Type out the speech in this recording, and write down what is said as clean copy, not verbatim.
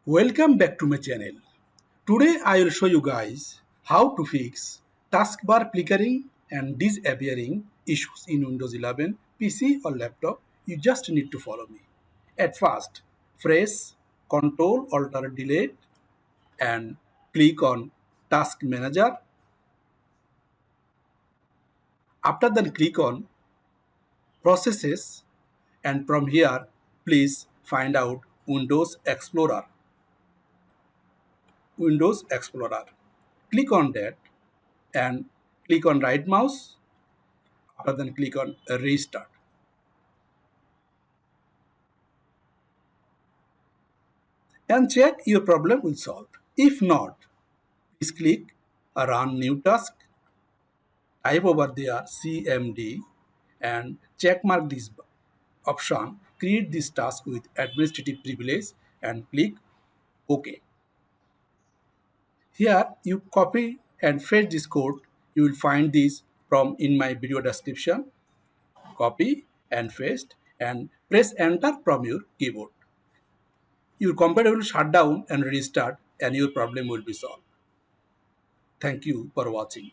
Welcome back to my channel. Today I will show you guys how to fix taskbar flickering and disappearing issues in Windows 11 PC or laptop. You just need to follow me. At first, press Ctrl Alt Delete and click on Task Manager. After that, click on Processes, and from here please find out Windows Explorer. Windows Explorer. Click on that and click on right mouse. After then click on restart. And check your problem will solve. If not, please click run new task. Type over there CMD and check mark this option. Create this task with administrative privilege and click OK. Here you copy and paste this code. You will find this from in my video description. Copy and paste and press enter from your keyboard. Your computer will shut down and restart and your problem will be solved. Thank you for watching.